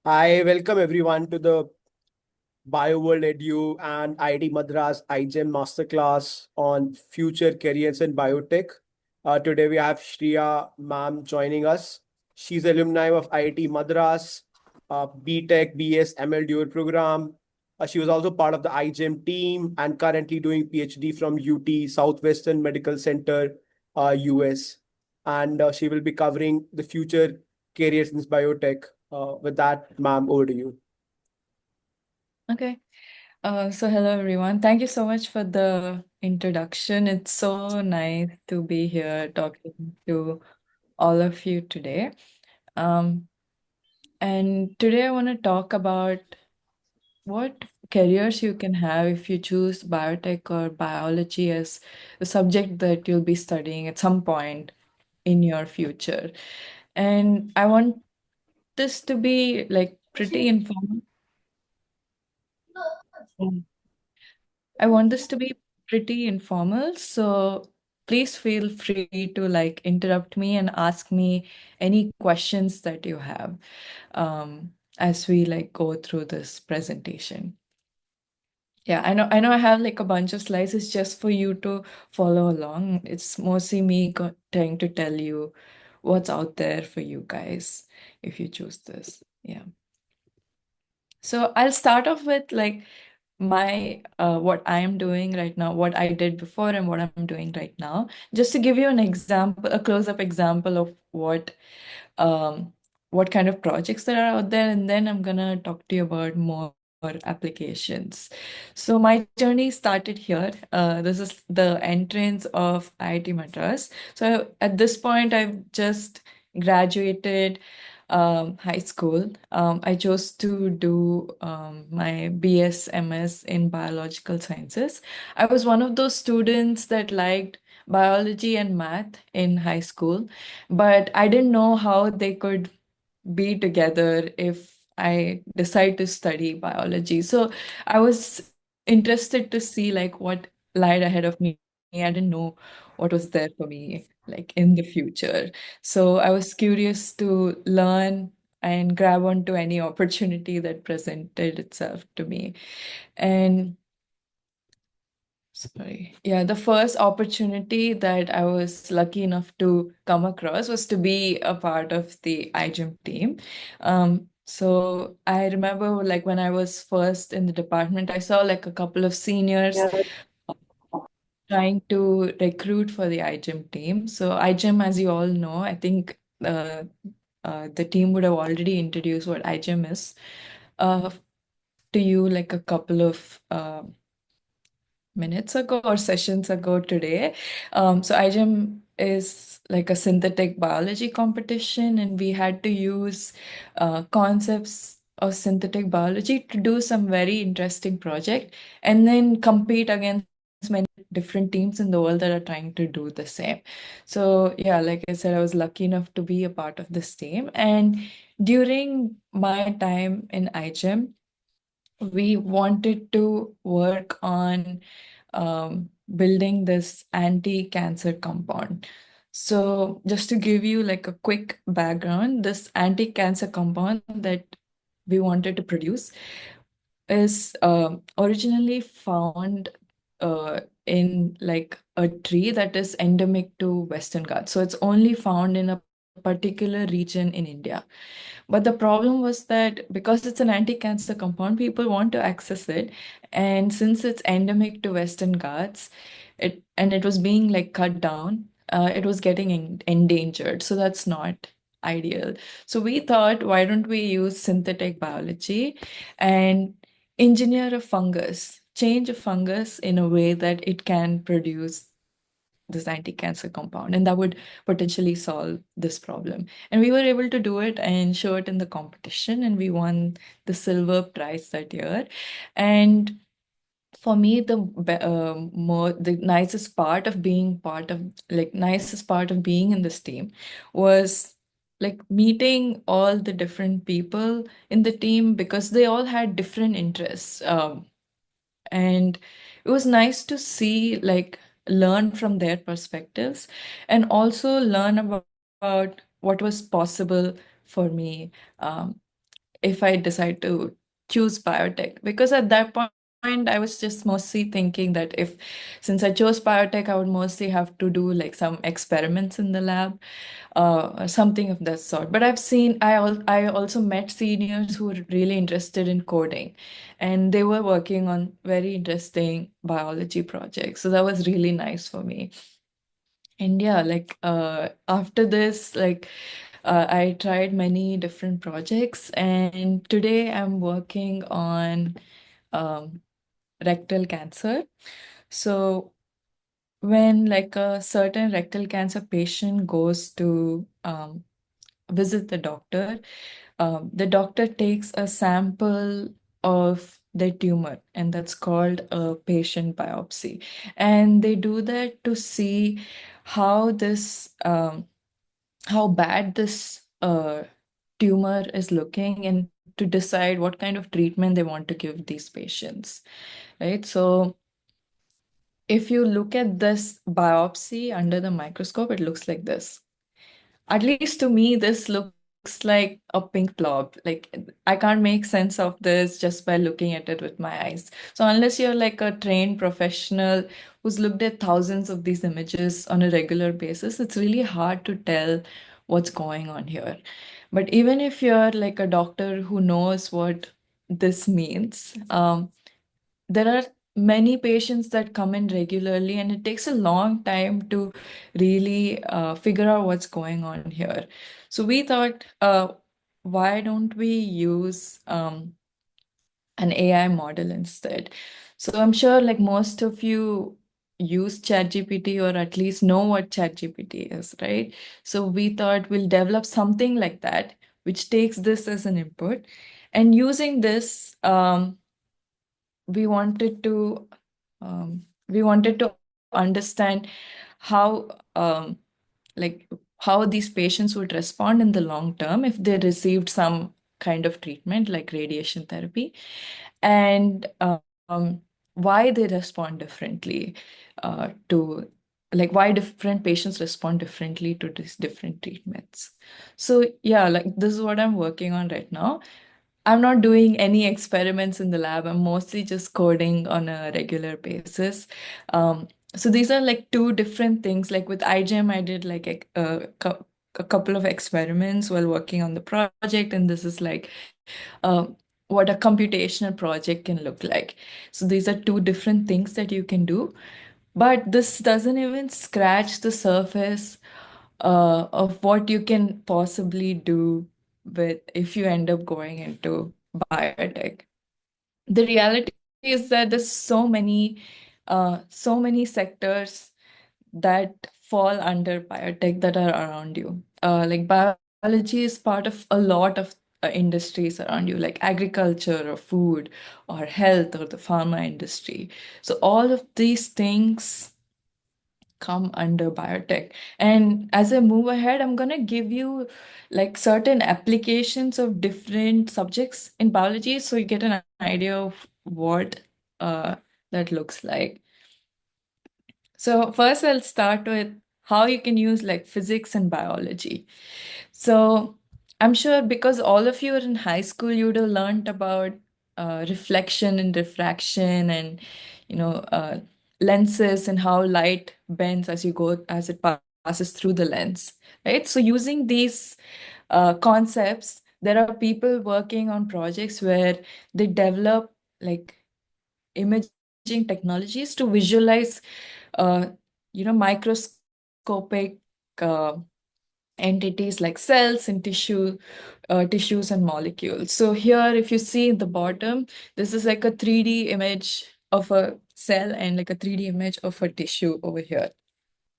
I welcome everyone to the BioWorld Edu and IIT Madras iGEM Masterclass on future careers in biotech. Today we have Sriya ma'am joining us. She's alumni of IIT Madras, BTech, BS, ML dual program. She was also part of the iGEM team and currently doing PhD from UT Southwestern Medical Center, US. And she will be covering the future careers in biotech. With that, ma'am, over to you. Okay. So hello everyone. Thank you so much for the introduction. It's so nice to be here talking to all of you today. Um, and today I want to talk about what careers you can have if you choose biotech or biology as the subject that you'll be studying at some point in your future. And I want this to be like pretty informal. I want this to be pretty informal, so please feel free to like interrupt me and ask me any questions that you have as we like go through this presentation. Yeah, I know I have like a bunch of slides. It's just for you to follow along. It's mostly me trying to tell you what's out there for you guys if you choose this. Yeah. So I'll start off with like my what I am doing right now, what I did before and what I'm doing right now, just to give you an example, a close-up example of um what kind of projects that are out there, and then I'm gonna talk to you about more applications. So my journey started here. This is the entrance of IIT Madras. So at this point, I've just graduated high school. I chose to do my BS MS in biological sciences. I was one of those students that liked biology and math in high school, but I didn't know how they could be together if I decide to study biology. So I was interested to see like what lied ahead of me. I didn't know what was there for me like in the future. So I was curious to learn and grab onto any opportunity that presented itself to me. And sorry. Yeah, the first opportunity that I was lucky enough to come across was to be a part of the iGEM team. So I remember like when I was first in the department, I saw like a couple of seniors trying to recruit for the iGEM team. So iGEM, as you all know, I think the team would have already introduced what iGEM is uh, to you like a couple of minutes ago or sessions ago today. So IGEM is like a synthetic biology competition, and we had to use concepts of synthetic biology to do some very interesting project and then compete against many different teams in the world that are trying to do the same. So yeah, like I said, I was lucky enough to be a part of this team. And during my time in IGEM, we wanted to work on building this anti-cancer compound. So just to give you like a quick background, this anti-cancer compound that we wanted to produce is originally found in like a tree that is endemic to Western Ghats. So it's only found in a particular region in India. But the problem was that because it's an anti-cancer compound, people want to access it. And since it's endemic to Western Ghats, it was being like cut down, it was getting endangered. So that's not ideal. So we thought, why don't we use synthetic biology and engineer a fungus, change a fungus in a way that it can produce this anti-cancer compound, and that would potentially solve this problem. And we were able to do it and show it in the competition, and we won the silver prize that year. And for me, the nicest part of being part of like nicest part of being in this team was like meeting all the different people in the team because they all had different interests. And it was nice to see like learn from their perspectives and also learn about what was possible for me. if I decide to choose biotech. Because at that point, I was just mostly thinking that if, since I chose biotech, I would mostly have to do like some experiments in the lab, or something of that sort. But I also met seniors who were really interested in coding, and they were working on very interesting biology projects. So that was really nice for me. And yeah, after this, I tried many different projects, and today I'm working on um, rectal cancer. So when like a certain rectal cancer patient goes to visit the doctor takes a sample of the tumor, and that's called a patient biopsy. And they do that to see how how bad this tumor is looking, and to decide what kind of treatment they want to give these patients, right? So if you look at this biopsy under the microscope, it looks like this. At least to me, this looks like a pink blob. Like I can't make sense of this just by looking at it with my eyes. So unless you're like a trained professional who's looked at thousands of these images on a regular basis, it's really hard to tell what's going on here. But even if you're like a doctor who knows what this means, there are many patients that come in regularly, and it takes a long time to really figure out what's going on here. So we thought, why don't we use an AI model instead? So I'm sure like most of you use ChatGPT, or at least know what ChatGPT is, right? So we thought we'll develop something like that, which takes this as an input. And using this, we wanted to we wanted to understand how like how these patients would respond in the long term if they received some kind of treatment like radiation therapy, and why they respond differently to like why different patients respond differently to these different treatments. So yeah, like this is what I'm working on right now. I'm not doing any experiments in the lab. I'm mostly just coding on a regular basis. So these are like two different things. Like with iGEM, I did like a couple of experiments while working on the project, and this is like what a computational project can look like. So these are two different things that you can do, but this doesn't even scratch the surface of what you can possibly do with if you end up going into biotech. The reality is that there's so many sectors that fall under biotech that are around you. Like biology is part of a lot of industries around you, like agriculture or food or health or the pharma industry. So all of these things come under biotech. And as I move ahead, I'm going to give you like certain applications of different subjects in biology so you get an idea of what uh, that looks like. So first I'll start with how you can use like physics and biology. So I'm sure because all of you are in high school, you would have learned about reflection and diffraction, and you know lenses and how light bends as you go as it passes through the lens, right? So using these concepts, there are people working on projects where they develop like imaging technologies to visualize uh, microscopic uh, entities like cells and tissues and molecules. So here, if you see at the bottom, this is like a 3D image of a cell and like a 3D image of a tissue over here.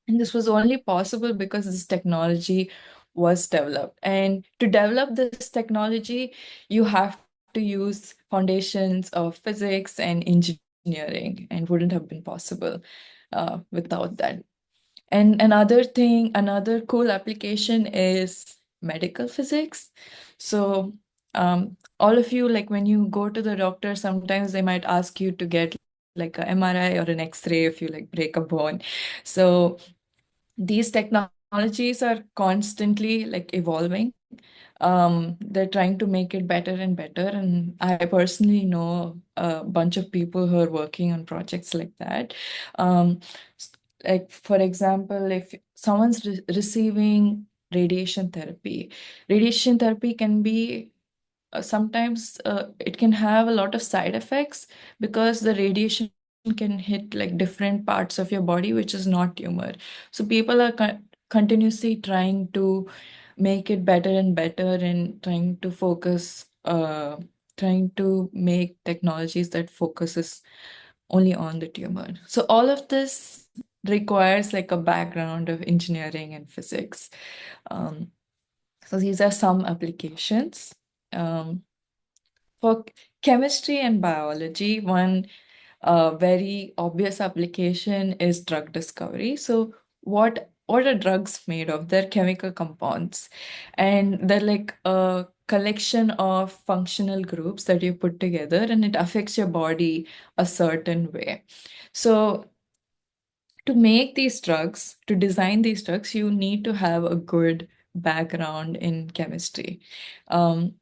And this was only possible because this technology was developed. And to develop this technology, you have to use foundations of physics and engineering, and wouldn't have been possible without that. And another cool application is medical physics. So all of you, like when you go to the doctor, sometimes they might ask you to get like a MRI or an X-ray if you like break a bone. So these technologies are constantly like evolving. They're trying to make it better and better. And I personally know a bunch of people who are working on projects like that. Um, s- like, for example, if someone's receiving radiation therapy can be sometimes it can have a lot of side effects because the radiation can hit like different parts of your body, which is not tumor. So people are continuously trying to make it better and better and trying to make technologies that focuses only on the tumor. So all of this requires like a background of engineering and physics. Um, so these are some applications. Um, for chemistry and biology, one very obvious application is drug discovery. So what are drugs made of? They're chemical compounds, and they're like a collection of functional groups that you put together, and it affects your body a certain way. So to make these drugs, to design these drugs, you need to have a good background in chemistry. Um,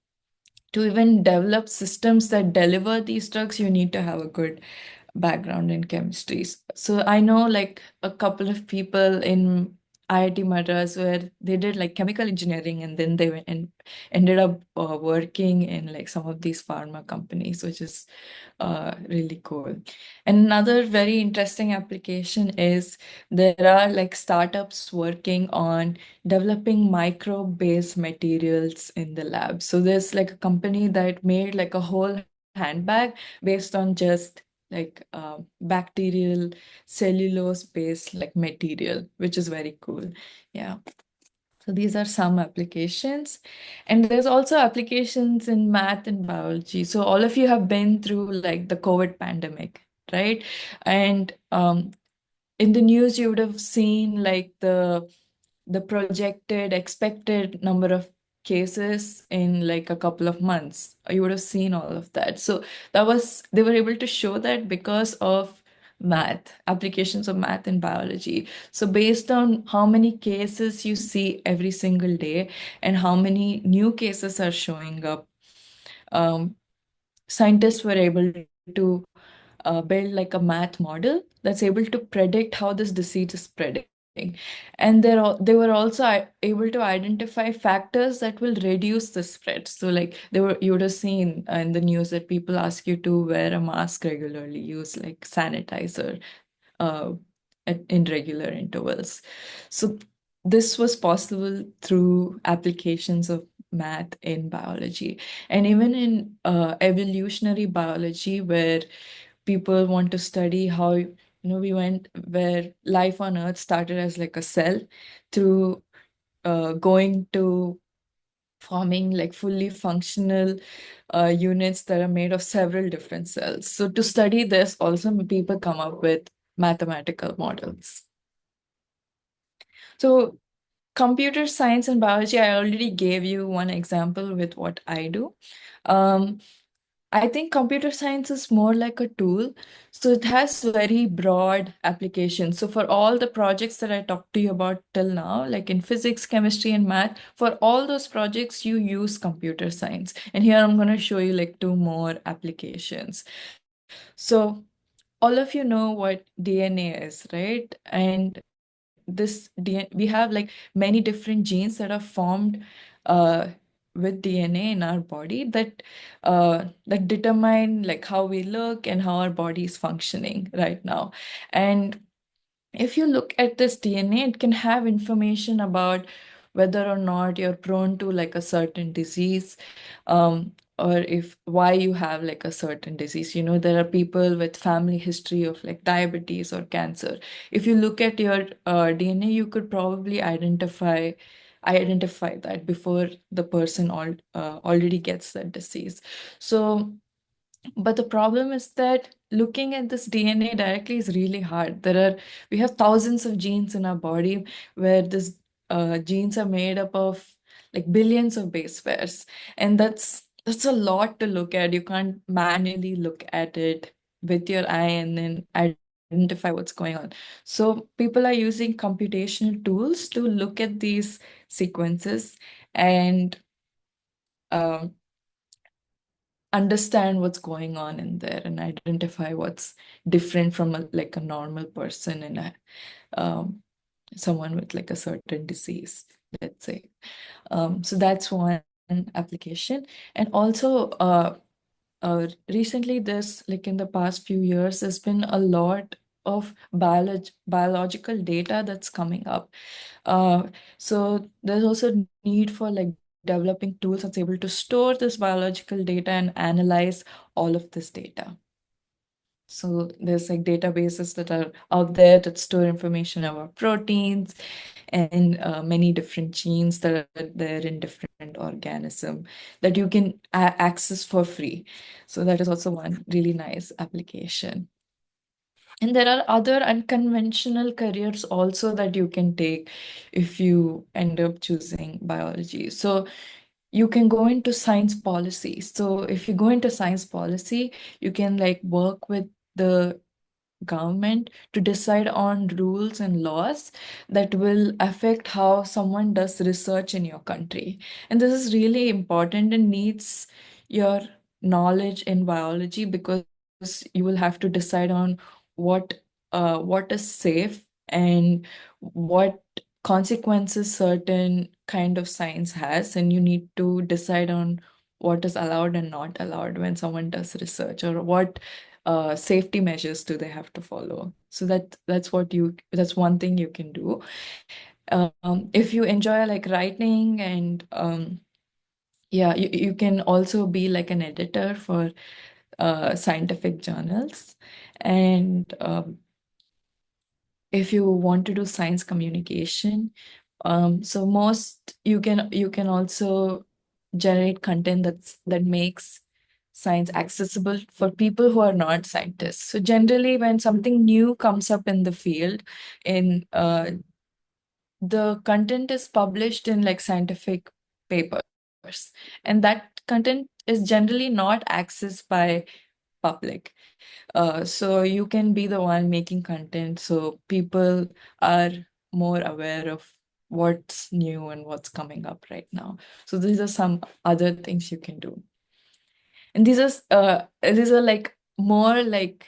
to even develop systems that deliver these drugs, you need to have a good background in chemistry. So I know like a couple of people in IIT Madras where they did like chemical engineering and then they went and ended up working in like some of these pharma companies, which is really cool. And another very interesting application is there are like startups working on developing microbe-based materials in the lab. So there's like a company that made like a whole handbag based on just like bacterial cellulose based like material, which is very cool. Yeah. So these are some applications. And there's also applications in math and biology. So all of you have been through like the COVID pandemic, right? And in the news, you would have seen like the projected expected number of cases in like a couple of months. You would have seen all of that. So they were able to show that because of math, applications of math in biology. So based on how many cases you see every single day and how many new cases are showing up, um, scientists were able to build like a math model that's able to predict how this disease is spreading. And they were also able to identify factors that will reduce the spread. So like you would have seen in the news that people ask you to wear a mask regularly, use like sanitizer uh, in regular intervals. So this was possible through applications of math in biology. And even in evolutionary biology, where people want to study how we went where life on earth started as like a cell through going to forming like fully functional units that are made of several different cells. So to study this, also people come up with mathematical models. So computer science and biology, I already gave you one example with what I do. Um, I think computer science is more like a tool. So it has very broad applications. So for all the projects that I talked to you about till now, like in physics, chemistry, and math, for all those projects, you use computer science. And here I'm going to show you like two more applications. So all of you know what DNA is, right? And we have like many different genes that are formed uh, with DNA in our body that determine like how we look and how our body is functioning right now. And if you look at this DNA, it can have information about whether or not you're prone to like a certain disease, or if why you have like a certain disease. There are people with family history of like diabetes or cancer. If you look at your DNA, you could probably identify that before the person already gets that disease. So but the problem is that looking at this DNA directly is really hard. We have thousands of genes in our body where this genes are made up of like billions of base pairs, and that's a lot to look at. You can't manually look at it with your eye and then identify what's going on. So people are using computational tools to look at these sequences and um, understand what's going on in there and identify what's different from like a normal person and um, someone with like a certain disease, let's say. So that's one application. And also, recently, this like in the past few years, there's been a lot of biological data that's coming up. Uh, so there's also need for like developing tools that's able to store this biological data and analyze all of this data. So there's like databases that are out there that store information about proteins and many different genes that are there in different organism that you can access for free. So that is also one really nice application. And there are other unconventional careers also that you can take if you end up choosing biology. So you can go into science policy. So if you go into science policy, you can like work with the government to decide on rules and laws that will affect how someone does research in your country. And this is really important and needs your knowledge in biology because you will have to decide on what what is safe and what consequences certain kind of science has, and you need to decide on what is allowed and not allowed when someone does research, or what safety measures do they have to follow. So that's one thing you can do. If you enjoy like writing and yeah, you can also be like an editor for scientific journals. And if you want to do science communication, so most you can also generate content that makes science accessible for people who are not scientists. So generally, when something new comes up in the field, in the content is published in like scientific papers, and that content is generally not accessed by public. So you can be the one making content so people are more aware of what's new and what's coming up right now. So these are some other things you can do. And these are like more like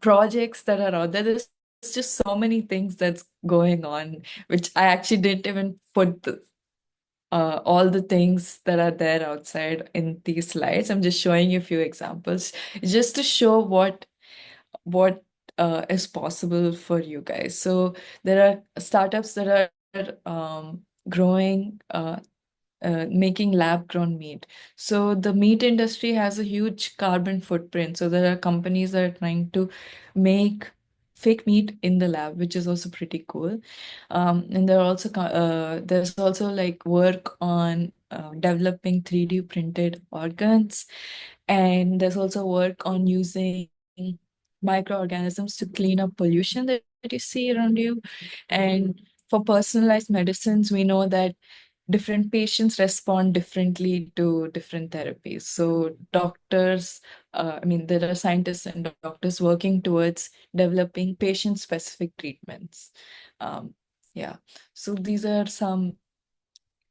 projects that are out there. There's just so many things that's going on, which I actually didn't even put all the things that are there outside in these slides. I'm just showing you a few examples just to show what is possible for you guys. So there are startups that are growing, making lab grown meat. So the meat industry has a huge carbon footprint. So there are companies that are trying to make fake meat in the lab, which is also pretty cool. And there's also like work on developing 3D printed organs, and there's also work on using microorganisms to clean up pollution that you see around you. And for personalized medicines, we know that different patients respond differently to different therapies. So there are scientists and doctors working towards developing patient-specific treatments. Um, yeah, so these are some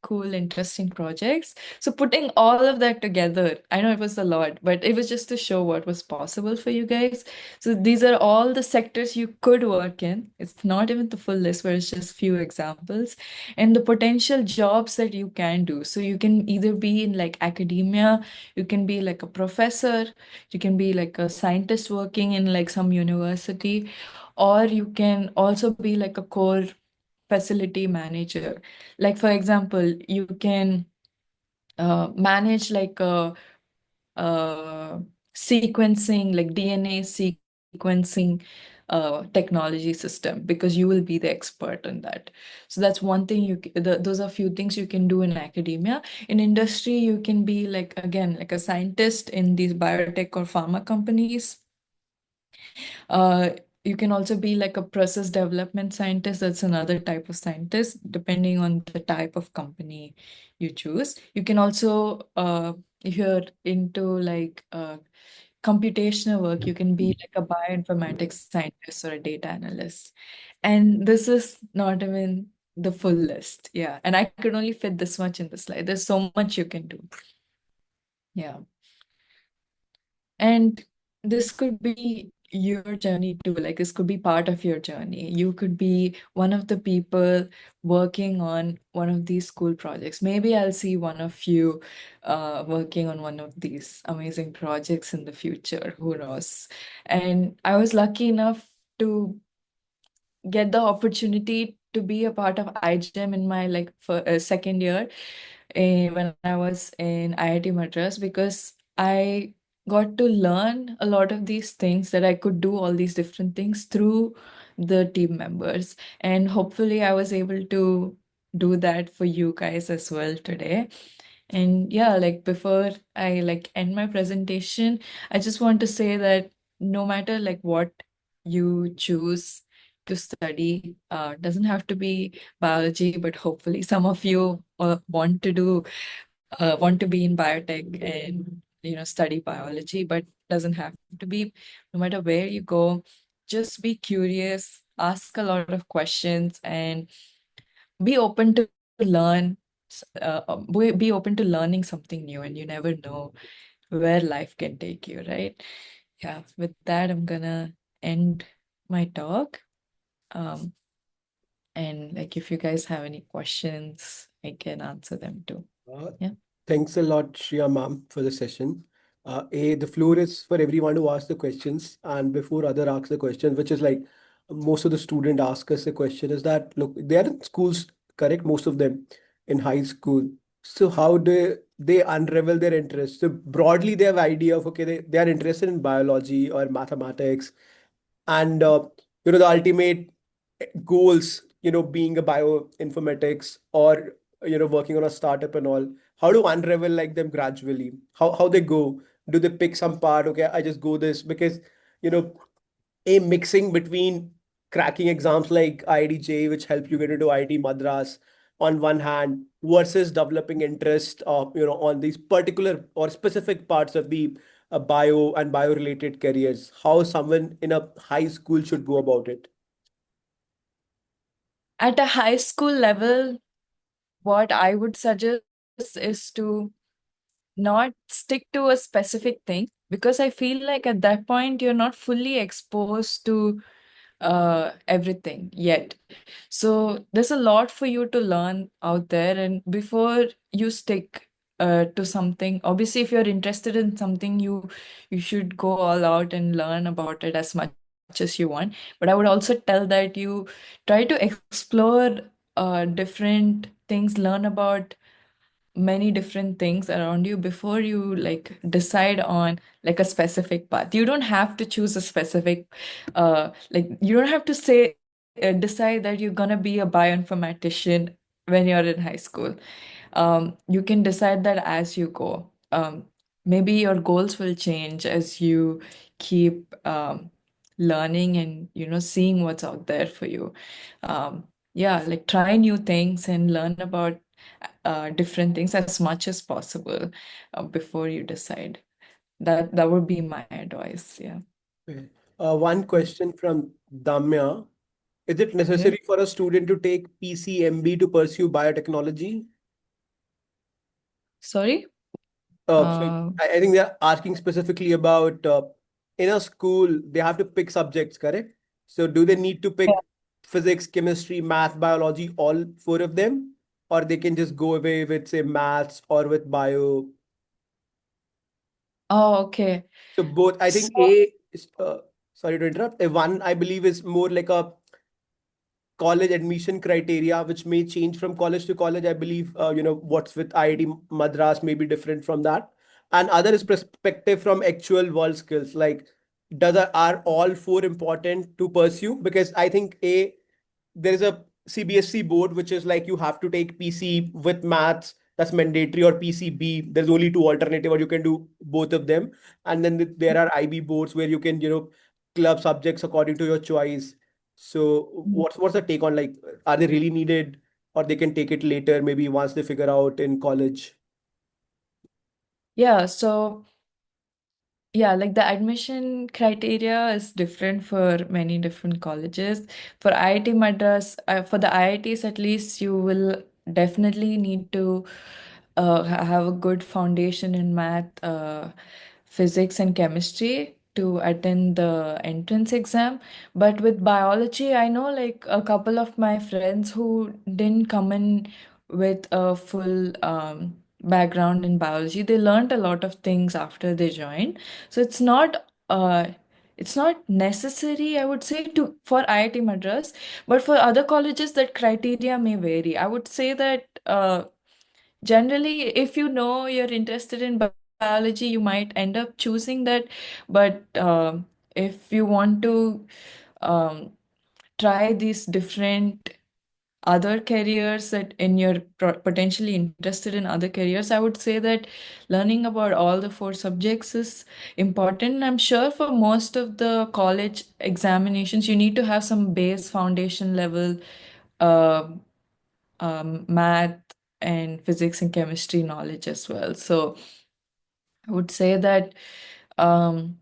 cool, interesting projects. So putting all of that together, I know it was a lot, but it was just to show what was possible for you guys. So these are all the sectors you could work in. It's not even the full list, but it's just few examples and the potential jobs that you can do. So you can either be in like academia, you can be like a professor, you can be like a scientist working in like some university, or you can also be like a core facility manager. Like for example, you can manage like a sequencing, like DNA sequencing technology system, because you will be the expert in that. So that's one thing those are few things you can do in academia. In industry, you can be like, again, like a scientist in these biotech or pharma companies. uh, you can also be like a process development scientist. That's another type of scientist, depending on the type of company you choose. You can also, if you're into like computational work, you can be like a bioinformatics scientist or a data analyst. And this is not even the full list. Yeah. And I could only fit this much in the slide. There's so much you can do. Yeah. And this could be your journey too. Like this could be part of your journey. You could be one of the people working on one of these school projects. Maybe I'll see one of you working on one of these amazing projects in the future. Who knows? And I was lucky enough to get the opportunity to be a part of iGEM in my like for, second year when I was in IIT Madras, because I got to learn a lot of these things, that I could do all these different things through the team members. And hopefully I was able to do that for you guys as well today. And yeah, like before I like end my presentation, I just want to say that no matter like what you choose to study, doesn't have to be biology, but hopefully some of you want to be in biotech and study biology, but doesn't have to be. No matter where you go, just be curious, ask a lot of questions, and be open to learn. Be open to learning something new, and you never know where life can take you, right? Yeah. With that, I'm gonna end my talk. Um, and like if you guys have any questions, I can answer them too. Uh, Yeah. Thanks a lot, Shriya ma'am, for the session. The floor is for everyone to ask the questions, and before other ask the question, which is like most of the student ask us a question, is that look, they are in schools, correct? Most of them in high school. So how do they unravel their interest? So broadly, they have idea of okay, they are interested in biology or mathematics, and the ultimate goals, being a bioinformatics or working on a startup and all. How to unravel like them gradually, how they go, do they pick some part, okay, I just go this because you know a mixing between cracking exams like IDJ, which help you get into IIT Madras on one hand, versus developing interest on these particular or specific parts of the bio and bio related careers, how someone in a high school should go about it. At a high school level, what I would suggest is to not stick to a specific thing, because I feel like at that point you're not fully exposed to everything yet. So there's a lot for you to learn out there, and before you stick to something, obviously if you're interested in something, you should go all out and learn about it as much as you want. But I would also tell that you try to explore different things, learn about many different things around you before you like decide on like a specific path. You don't have to choose a specific like you don't have to say decide that you're gonna be a bioinformatician when you're in high school. You can decide that as you go. Maybe your goals will change as you keep learning and seeing what's out there for you. Yeah, like try new things and learn about different things as much as possible before you decide. That would be my advice. Yeah. Okay. One Mm. question from Damya. Is it Okay. necessary for a student to take PCMB to pursue biotechnology? Sorry. So Uh, I think they're asking specifically about in a school, they have to pick subjects, correct? So do they need to yeah. pick physics, chemistry, math, biology, all four of them? Or they can just go away with, say, maths or with bio? Oh, okay. So both, I think So, A is, sorry to interrupt, a one, I believe, is more like a college admission criteria, which may change from college to college. I believe, what's with IIT Madras may be different from that. And other is perspective from actual world skills. Like, are all four important to pursue? Because I think there is a CBSC board, which is like you have to take PC with maths. That's mandatory, or PCB. There's only two alternative, or you can do both of them. And then there are IB boards where you can, club subjects according to your choice. So what's the take on, like, are they really needed, or they can take it later, maybe once they figure out in college? yeah, so Yeah, like the admission criteria is different for many different colleges. For IIT Madras, for the IITs at least, you will definitely need to have a good foundation in math, physics, and chemistry to attend the entrance exam. But with biology, I know like a couple of my friends who didn't come in with a full background in biology. They learned a lot of things after they joined. So it's not necessary, I would say, to for IIT Madras, but for other colleges that criteria may vary. I would say that generally, if you know you're interested in biology, you might end up choosing that. But if you want to um, try these different other careers that in you're potentially interested in other careers, I would say that learning about all the four subjects is important. I'm sure for most of the college examinations, you need to have some base foundation level uh, math and physics and chemistry knowledge as well. So I would say that um,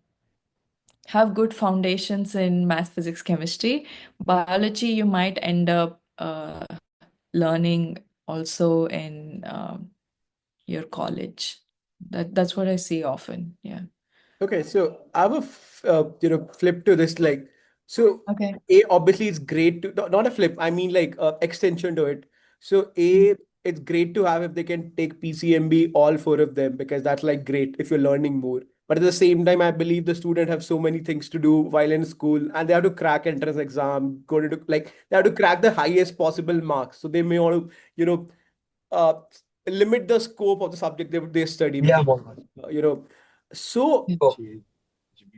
have good foundations in math, physics, chemistry. Biology, you might end up learning also in your college. That's what I see often. Yeah. Okay, so I have a flip to this, like, so Okay. A, obviously it's great to, not a flip, I mean like extension to it. So A, it's great to have if they can take PCMB, all four of them, because that's like great if you're learning more. But at the same time, I believe the student have so many things to do while in school, and they have to crack entrance exam, go to like they have to crack the highest possible marks. So they may want to, uh, limit the scope of the subject they study, Yeah, because Mohammed. so So,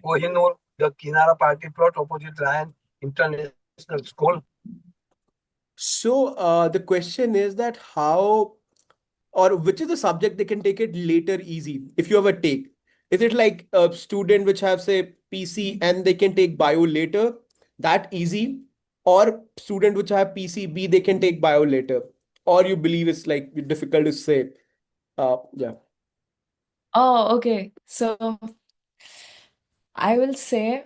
Kohinoor, the Kinara party plot opposite Ryan International School. the question is that how or which is the subject they can take it later easy if you have a take. Is it like a student which have say PC and they can take bio later, that easy, or student which have PCB they can take bio later, or you believe it's like difficult to say? Yeah. Oh, okay. So I will say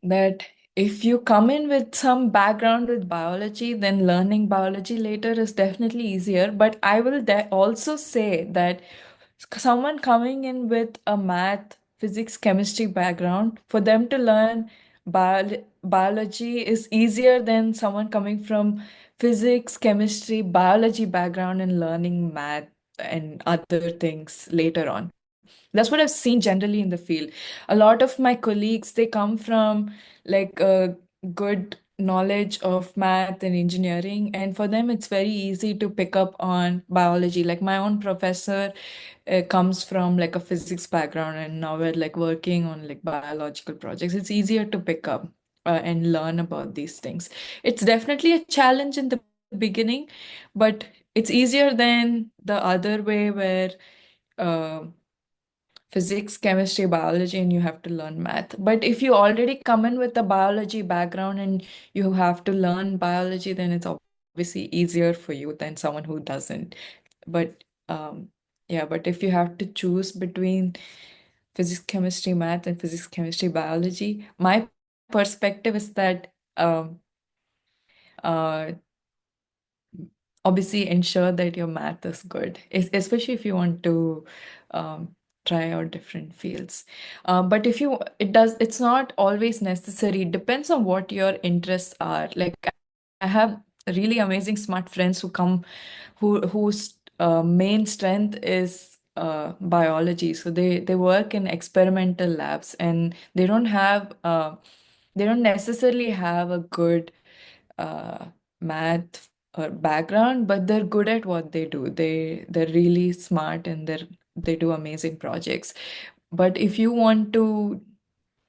that if you come in with some background with biology, then learning biology later is definitely easier. But I will also say that someone coming in with a math, physics, chemistry background, for them to learn biology is easier than someone coming from physics, chemistry, biology background and learning math and other things later on. That's what I've seen generally in the field. A lot of my colleagues, they come from like a good knowledge of math and engineering, and for them it's very easy to pick up on biology. Like my own professor comes from like a physics background, and now we're like working on like biological projects. It's easier to pick up and learn about these things. It's definitely a challenge in the beginning, but it's easier than the other way where uh, physics, chemistry, biology, and you have to learn math. But if you already come in with a biology background and you have to learn biology, then it's obviously easier for you than someone who doesn't. But yeah, but if you have to choose between physics, chemistry, math, and physics, chemistry, biology, my perspective is that uh, obviously ensure that your math is good, especially if you want to um, try out different fields. But if you it's not always necessary. It depends on what your interests are. Like I have really amazing smart friends who come whose main strength is biology. So they work in experimental labs, and they don't necessarily have a good uh, math or background, but they're good at what they do. They're really smart, and they do amazing projects. But if you want to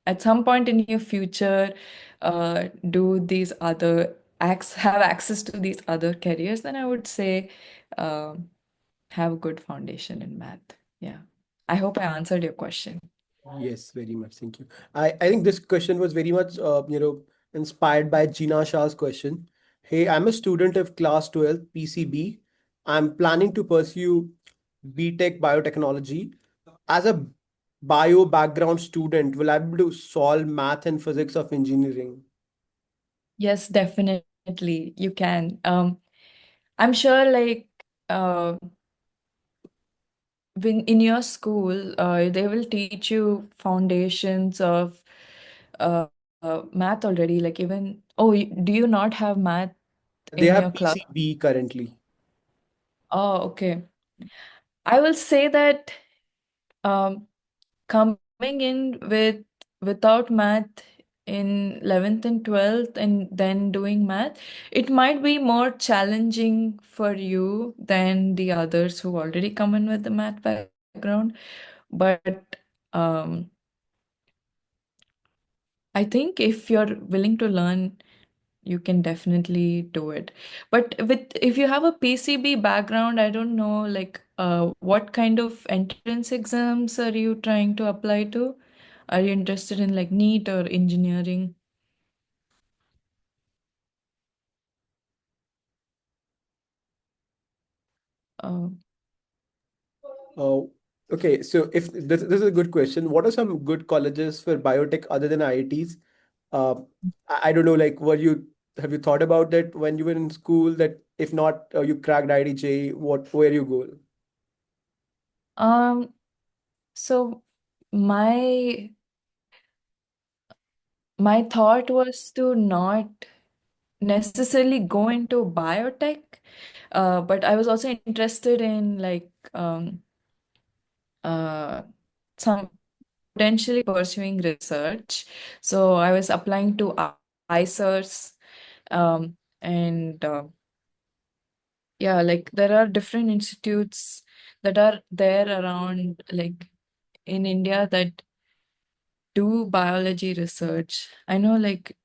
at some point in your future do these other have access to these other careers, then I would say um have a good foundation in math. Yeah. I hope I answered your question. Yes, very much. Thank you. I think this question was very much, inspired by Gina Shah's question. Hey, I'm a student of class 12 PCB. I'm planning to pursue BTech biotechnology. As a bio background student, will I be able to solve math and physics of engineering? Yes, definitely you can. I'm sure like when in your school, they will teach you foundations of math already. Like even do you not have math They in have your class? PCB currently. Oh, okay. I will say that um, coming in without math in 11th and 12th and then doing math, it might be more challenging for you than the others who already come in with the math background. But um, I think if you're willing to learn, you can definitely do it. But with if you have a PCB background, I don't know like what kind of entrance exams are you trying to apply to? Are you interested in like NEET or engineering? Uh, Oh, okay. So if this is a good question, what are some good colleges for biotech other than IITs? Uh, I don't know, like, have you thought about that when you were in school that if not you cracked IDJ, where you go? um, so my my thought was to not necessarily go into biotech, but I was also interested in like uh, some potentially pursuing research. So I was applying to ICERS, and yeah, like there are different institutes that are there around like in India that do biology research. I know like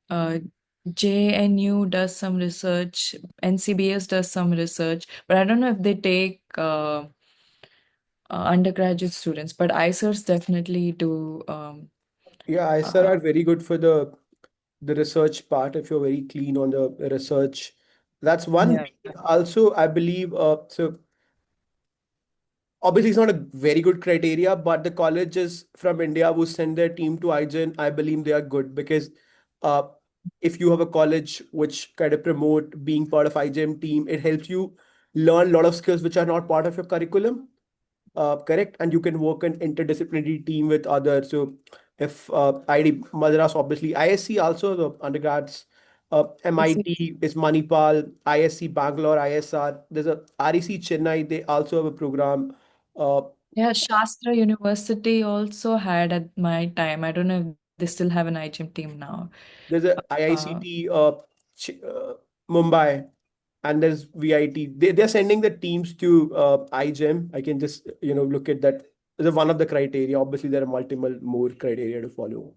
JNU does some research, NCBS does some research, but I don't know if they take undergraduate students, but ICERS definitely do. Yeah, I sir Uh, are very good for the research part if you're very clean on the research. That's one yeah. thing. Also, I believe so obviously it's not a very good criteria, but the colleges from India who send their team to IGN, I believe they are good because uh, if you have a college which kind of promote being part of IGM team, it helps you learn a lot of skills which are not part of your curriculum, correct? And you can work an interdisciplinary team with others. So if ID Madras, obviously ISC also the undergrads, I see. MIT is Manipal, ISC Bangalore, ISR. There's a REC Chennai. They also have a program. Uh, Yeah, Shastra University also had at my time. I don't know if they still have an IGM team now. there's a Uh, IICT Mumbai, and there's VIT. They're sending the teams to iGEM. I can just look at that. Is one of the criteria. Obviously, there are multiple more criteria to follow.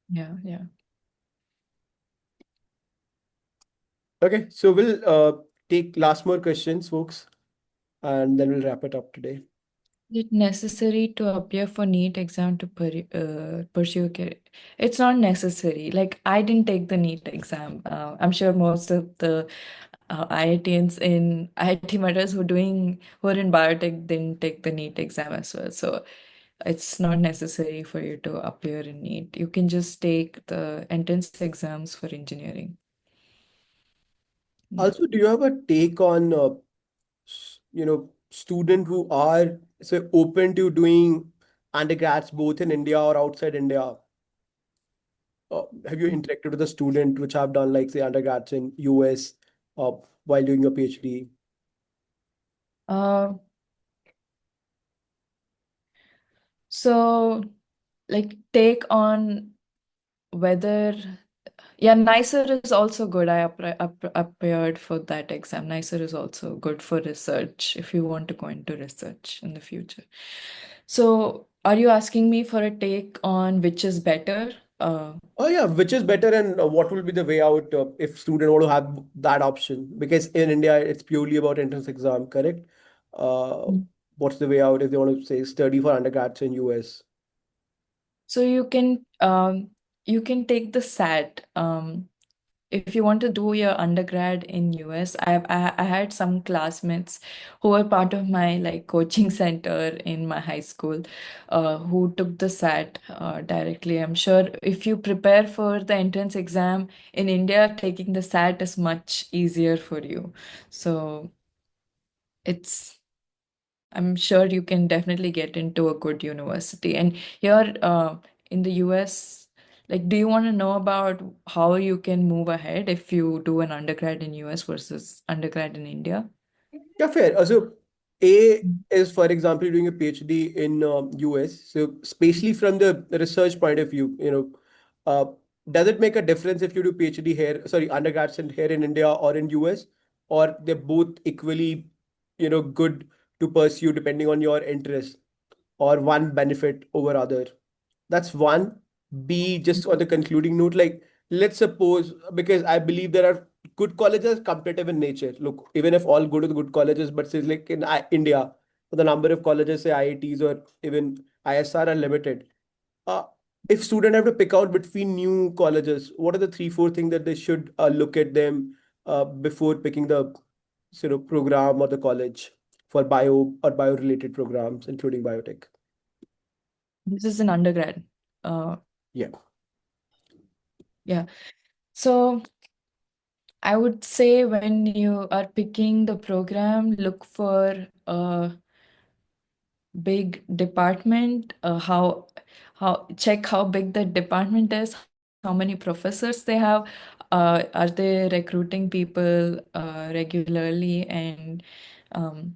yeah, yeah. Okay, so we'll take last more questions, folks, and then we'll wrap it up today. Is it necessary to appear for NEET exam to pursue a career? It's not necessary. Like I didn't take the NEET exam. I'm sure most of the IITians in IIT Madras who are in biotech didn't take the NEET exam as well. So it's not necessary for you to appear in NEET. You can just take the entrance exams for engineering. Yeah. Also, do you have a take on student who are say open to doing undergrads both in India or outside India? Have you interacted with a student which have done like say undergrads in US uh, while doing a PhD? Uh, so like take on whether yeah, nicer is also good. Appeared for that exam. Nicer is also good for research if you want to go into research in the future. So are you asking me for a take on which is better? Oh yeah, which is better and what will be the way out if student want to have that option? Because in India it's purely about entrance exam, correct? Uh, what's the way out if they want to say study for undergrads in US? So you can take the SAT. if you want to do your undergrad in US, I had some classmates who were part of my like coaching center in my high school, who took the SAT directly. I'm sure if you prepare for the entrance exam in India, taking the SAT is much easier for you. So it's I'm sure you can definitely get into a good university. And here in the US, like, do you want to know about how you can move ahead if you do an undergrad in US versus undergrad in India? Yeah, fair. So A is, for example, doing a PhD in US. So especially from the research point of view, uh, does it make a difference if you do PhD here, sorry, undergrads in here in India or in US, or they're both equally, good to pursue depending on your interest, or one benefit over other? That's one. B, just on the concluding note, like, let's suppose, because I believe there are good colleges competitive in nature. Look, even if all go to the good colleges, but say like in India, the number of colleges, say IITs or even ISR are limited. Uh, if student have to pick out between new colleges, what are the three, four things that they should look at them before picking the program or the college for bio or bio related programs, including biotech? This is an undergrad. Uh, Yeah. yeah. So I would say when you are picking the program, look for a big department, how check how big the department is, how many professors they have, are they recruiting people regularly, and um,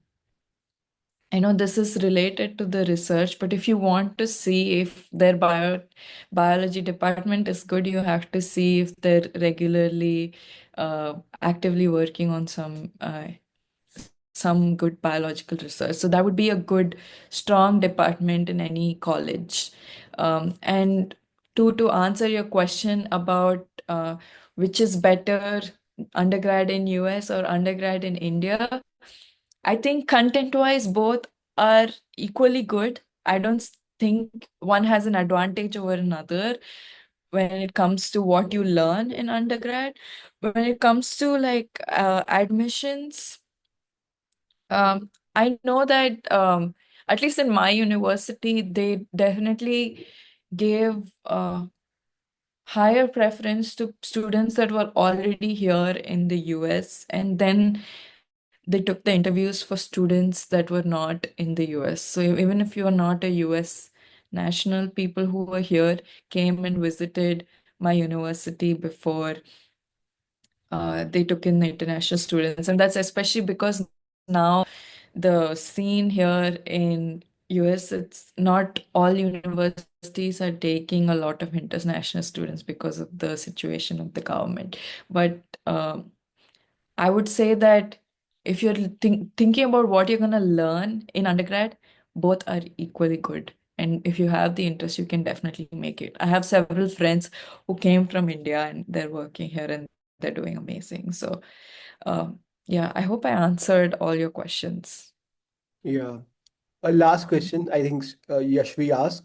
I know this is related to the research, but if you want to see if their biology department is good, you have to see if they're regularly actively working on some good biological research. So that would be a good, strong department in any college. And to answer your question about which is better, undergrad in US or undergrad in India, I think content-wise both are equally good. I don't think one has an advantage over another when it comes to what you learn in undergrad. But when it comes to like admissions, I know that at least in my university, they definitely gave higher preference to students that were already here in the US, and then they took the interviews for students that were not in the US. So even if you are not a US national, people who were here came and visited my university before they took in the international students. And that's especially because now the scene here in US, it's not all universities are taking a lot of international students because of the situation of the government. But I would say that if you're thinking about what you're going to learn in undergrad, both are equally good. And if you have the interest, you can definitely make it. I have several friends who came from India and they're working here and they're doing amazing. So, yeah, I hope I answered all your questions. Yeah. A last question, I think Yashvi asked,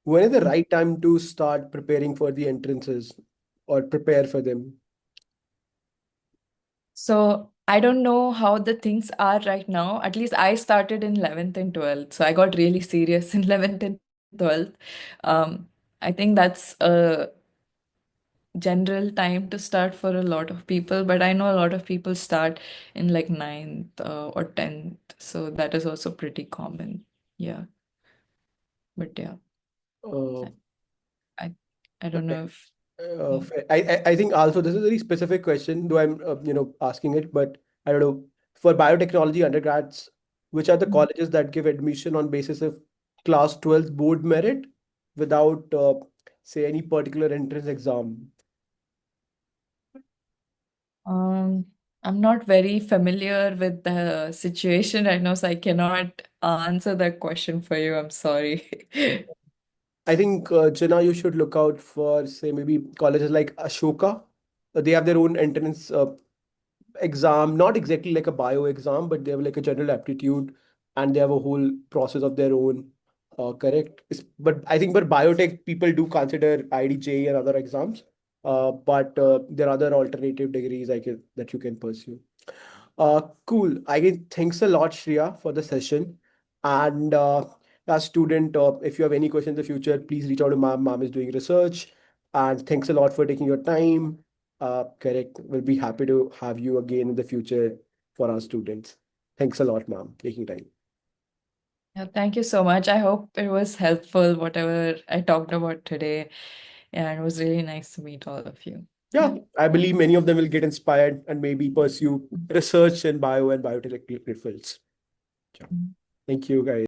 when is the right time to start preparing for the entrances or prepare for them? So I don't know how the things are right now. At least I started in 11th and 12th. So I got really serious in 11th and 12th. I think that's a general time to start for a lot of people, but I know a lot of people start in like 9th or 10th. So that is also pretty common. Yeah. But yeah, Uh, I I, I don't know if yeah. I think also this is a very specific question, though I'm asking it, but I don't know. For biotechnology undergrads, which are the colleges that give admission on basis of class 12 board merit without say any particular entrance exam? Um, I'm not very familiar with the situation right now, so I cannot answer that question for you. I'm sorry. I think Jana, you should look out for say maybe colleges like Ashoka. They have their own entrance exam, not exactly like a bio exam, but they have like a general aptitude and they have a whole process of their own. Correct. But I think for biotech, people do consider IDJ and other exams. but there are other alternative degrees that you can pursue. Cool. Thanks a lot, Shreya, for the session. And as student, if you have any questions in the future, please reach out to ma'am. Ma'am is doing research. And thanks a lot for taking your time. Correct. We'll be happy to have you again in the future for our students. Thanks a lot, ma'am, taking time. Yeah, thank you so much. I hope it was helpful, whatever I talked about today. And it was really nice to meet all of you. Yeah, I believe many of them will get inspired and maybe pursue research in bio and biotech fields. Yeah. Mm. Thank you, guys.